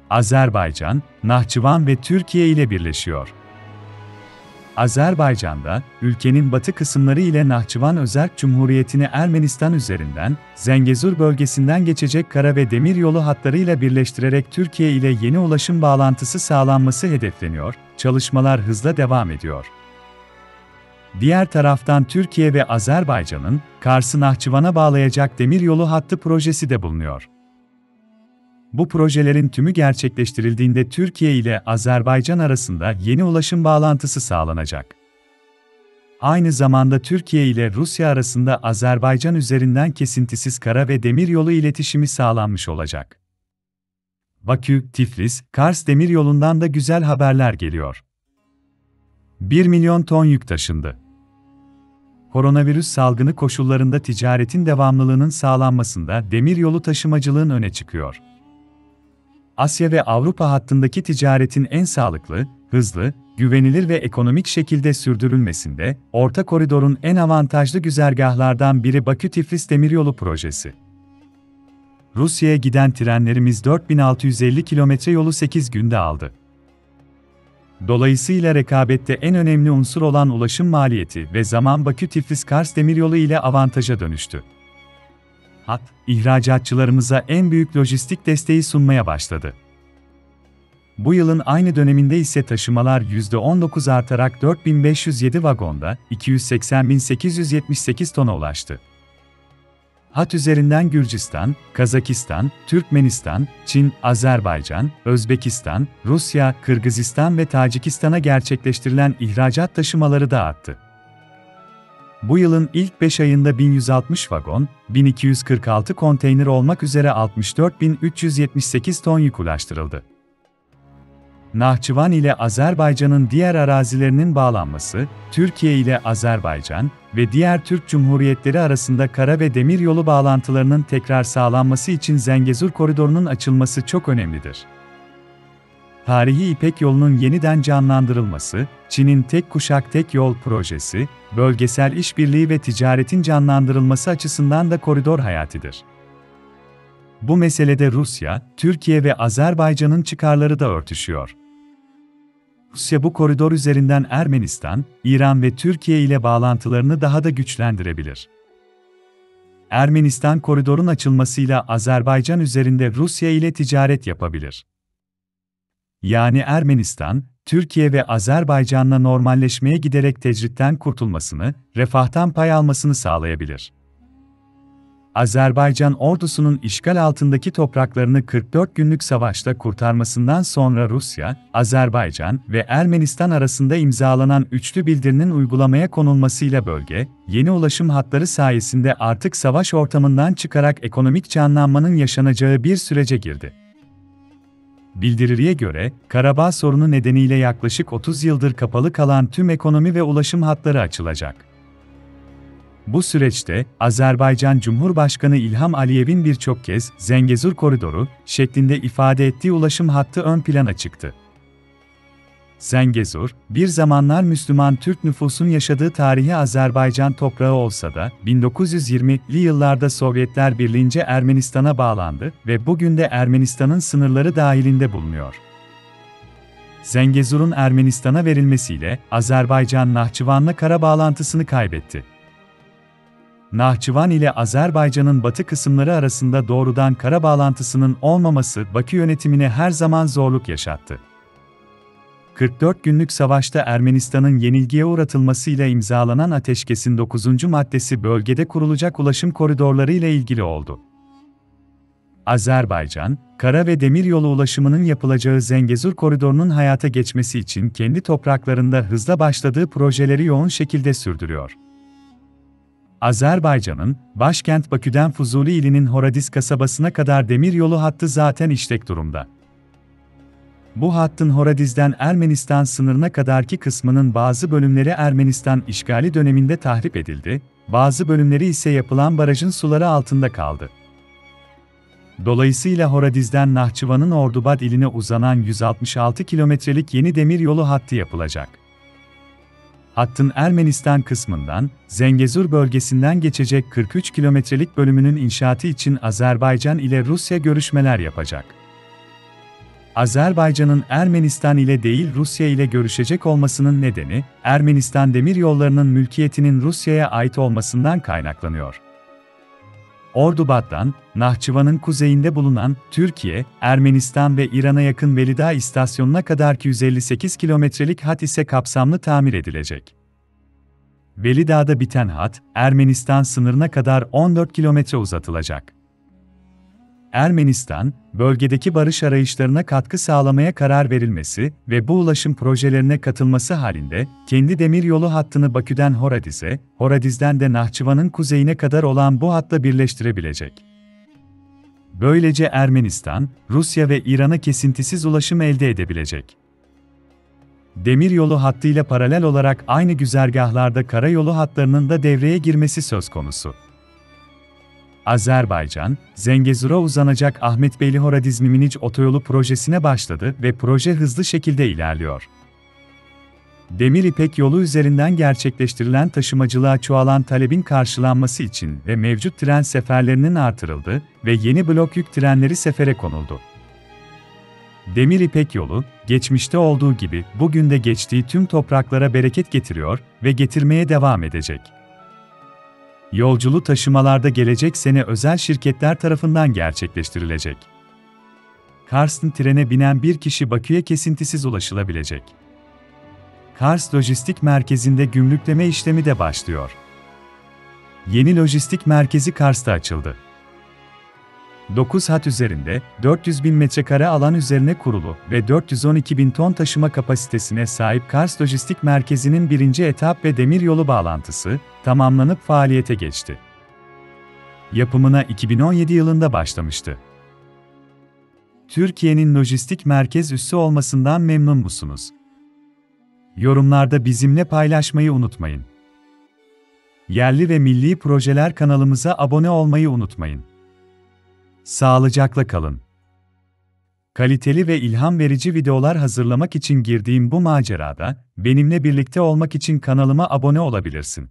Azerbaycan, Nahçıvan ve Türkiye ile birleşiyor. Azerbaycan'da, ülkenin batı kısımları ile Nahçıvan Özerk Cumhuriyeti'ni Ermenistan üzerinden, Zengezur bölgesinden geçecek kara ve demiryolu hatlarıyla birleştirerek Türkiye ile yeni ulaşım bağlantısı sağlanması hedefleniyor, çalışmalar hızla devam ediyor. Diğer taraftan Türkiye ve Azerbaycan'ın, Kars'ı Nahçıvan'a bağlayacak demiryolu hattı projesi de bulunuyor. Bu projelerin tümü gerçekleştirildiğinde Türkiye ile Azerbaycan arasında yeni ulaşım bağlantısı sağlanacak. Aynı zamanda Türkiye ile Rusya arasında Azerbaycan üzerinden kesintisiz kara ve demiryolu iletişimi sağlanmış olacak. Bakü-Tiflis, Kars demiryolundan da güzel haberler geliyor. 1 milyon ton yük taşındı. Koronavirüs salgını koşullarında ticaretin devamlılığının sağlanmasında demiryolu taşımacılığın öne çıkıyor. Asya ve Avrupa hattındaki ticaretin en sağlıklı, hızlı, güvenilir ve ekonomik şekilde sürdürülmesinde, Orta Koridor'un en avantajlı güzergahlardan biri Bakü-Tiflis Demiryolu projesi. Rusya'ya giden trenlerimiz 4650 kilometre yolu 8 günde aldı. Dolayısıyla rekabette en önemli unsur olan ulaşım maliyeti ve zaman Bakü-Tiflis-Kars Demiryolu ile avantaja dönüştü. Hat, ihracatçılarımıza en büyük lojistik desteği sunmaya başladı. Bu yılın aynı döneminde ise taşımalar %19 artarak 4507 vagonda 280.878 tona ulaştı. Hat üzerinden Gürcistan, Kazakistan, Türkmenistan, Çin, Azerbaycan, Özbekistan, Rusya, Kırgızistan ve Tacikistan'a gerçekleştirilen ihracat taşımaları da arttı. Bu yılın ilk 5 ayında 1160 vagon, 1246 konteyner olmak üzere 64.378 ton yük ulaştırıldı. Nahçıvan ile Azerbaycan'ın diğer arazilerinin bağlanması, Türkiye ile Azerbaycan ve diğer Türk Cumhuriyetleri arasında kara ve demiryolu bağlantılarının tekrar sağlanması için Zengezur Koridoru'nun açılması çok önemlidir. Tarihi İpek Yolu'nun yeniden canlandırılması, Çin'in Tek Kuşak Tek Yol projesi, bölgesel işbirliği ve ticaretin canlandırılması açısından da koridor hayatidir. Bu meselede Rusya, Türkiye ve Azerbaycan'ın çıkarları da örtüşüyor. Rusya bu koridor üzerinden Ermenistan, İran ve Türkiye ile bağlantılarını daha da güçlendirebilir. Ermenistan koridorun açılmasıyla Azerbaycan üzerinde Rusya ile ticaret yapabilir. Yani Ermenistan, Türkiye ve Azerbaycan'la normalleşmeye giderek tecritten kurtulmasını, refahtan pay almasını sağlayabilir. Azerbaycan ordusunun işgal altındaki topraklarını 44 günlük savaşta kurtarmasından sonra Rusya, Azerbaycan ve Ermenistan arasında imzalanan üçlü bildirinin uygulamaya konulmasıyla bölge, yeni ulaşım hatları sayesinde artık savaş ortamından çıkarak ekonomik canlanmanın yaşanacağı bir sürece girdi. Bildiriye göre, Karabağ sorunu nedeniyle yaklaşık 30 yıldır kapalı kalan tüm ekonomi ve ulaşım hatları açılacak. Bu süreçte, Azerbaycan Cumhurbaşkanı İlham Aliyev'in birçok kez Zengezur Koridoru şeklinde ifade ettiği ulaşım hattı ön plana çıktı. Zengezur, bir zamanlar Müslüman Türk nüfusun yaşadığı tarihi Azerbaycan toprağı olsa da, 1920'li yıllarda Sovyetler Birliği'nce Ermenistan'a bağlandı ve bugün de Ermenistan'ın sınırları dahilinde bulunuyor. Zengezur'un Ermenistan'a verilmesiyle, Azerbaycan Nahçıvan'la kara bağlantısını kaybetti. Nahçıvan ile Azerbaycan'ın batı kısımları arasında doğrudan kara bağlantısının olmaması Bakü yönetimine her zaman zorluk yaşattı. 44 günlük savaşta Ermenistan'ın yenilgiye uğratılmasıyla imzalanan ateşkesin 9. maddesi bölgede kurulacak ulaşım koridorları ile ilgili oldu. Azerbaycan, kara ve demiryolu ulaşımının yapılacağı Zengezur Koridoru'nun hayata geçmesi için kendi topraklarında hızla başladığı projeleri yoğun şekilde sürdürüyor. Azerbaycan'ın, başkent Bakü'den Fuzuli ilinin Horadiz kasabasına kadar demiryolu hattı zaten işlek durumda. Bu hattın Horadiz'den Ermenistan sınırına kadarki kısmının bazı bölümleri Ermenistan işgali döneminde tahrip edildi, bazı bölümleri ise yapılan barajın suları altında kaldı. Dolayısıyla Horadiz'den Nahçıvan'ın Ordubad iline uzanan 166 kilometrelik yeni demiryolu hattı yapılacak. Hattın Ermenistan kısmından, Zengezur bölgesinden geçecek 43 kilometrelik bölümünün inşaatı için Azerbaycan ile Rusya görüşmeler yapacak. Azerbaycan'ın Ermenistan ile değil Rusya ile görüşecek olmasının nedeni, Ermenistan demiryollarının mülkiyetinin Rusya'ya ait olmasından kaynaklanıyor. Ordubad'dan, Nahçıvan'ın kuzeyinde bulunan Türkiye, Ermenistan ve İran'a yakın Velidağ istasyonuna kadarki 158 kilometrelik hat ise kapsamlı tamir edilecek. Velidağ'da biten hat, Ermenistan sınırına kadar 14 kilometre uzatılacak. Ermenistan, bölgedeki barış arayışlarına katkı sağlamaya karar verilmesi ve bu ulaşım projelerine katılması halinde, kendi demiryolu hattını Bakü'den Horadiz'e, Horadiz'den de Nahçıvan'ın kuzeyine kadar olan bu hatla birleştirebilecek. Böylece Ermenistan, Rusya ve İran'a kesintisiz ulaşım elde edebilecek. Demiryolu hattıyla paralel olarak aynı güzergahlarda karayolu hatlarının da devreye girmesi söz konusu. Azerbaycan, Zengezur'a uzanacak Ahmetbeyli-Horadiz-Miminic otoyolu projesine başladı ve proje hızlı şekilde ilerliyor. Demir İpek yolu üzerinden gerçekleştirilen taşımacılığa çoğalan talebin karşılanması için ve mevcut tren seferlerinin artırıldı ve yeni blok yük trenleri sefere konuldu. Demir İpek yolu, geçmişte olduğu gibi bugün de geçtiği tüm topraklara bereket getiriyor ve getirmeye devam edecek. Yolculu taşımalarda gelecek sene özel şirketler tarafından gerçekleştirilecek. Kars'ın trene binen bir kişi Bakü'ye kesintisiz ulaşılabilecek. Kars Lojistik Merkezi'nde gümrükleme işlemi de başlıyor. Yeni lojistik merkezi Kars'ta açıldı. 9 hat üzerinde, 400 bin metrekare alan üzerine kurulu ve 412 bin ton taşıma kapasitesine sahip Kars Lojistik Merkezi'nin birinci etap ve demiryolu bağlantısı, tamamlanıp faaliyete geçti. Yapımına 2017 yılında başlamıştı. Türkiye'nin lojistik merkez üssü olmasından memnun musunuz? Yorumlarda bizimle paylaşmayı unutmayın. Yerli ve milli projeler kanalımıza abone olmayı unutmayın. Sağlıcakla kalın. Kaliteli ve ilham verici videolar hazırlamak için girdiğim bu macerada, benimle birlikte olmak için kanalıma abone olabilirsin.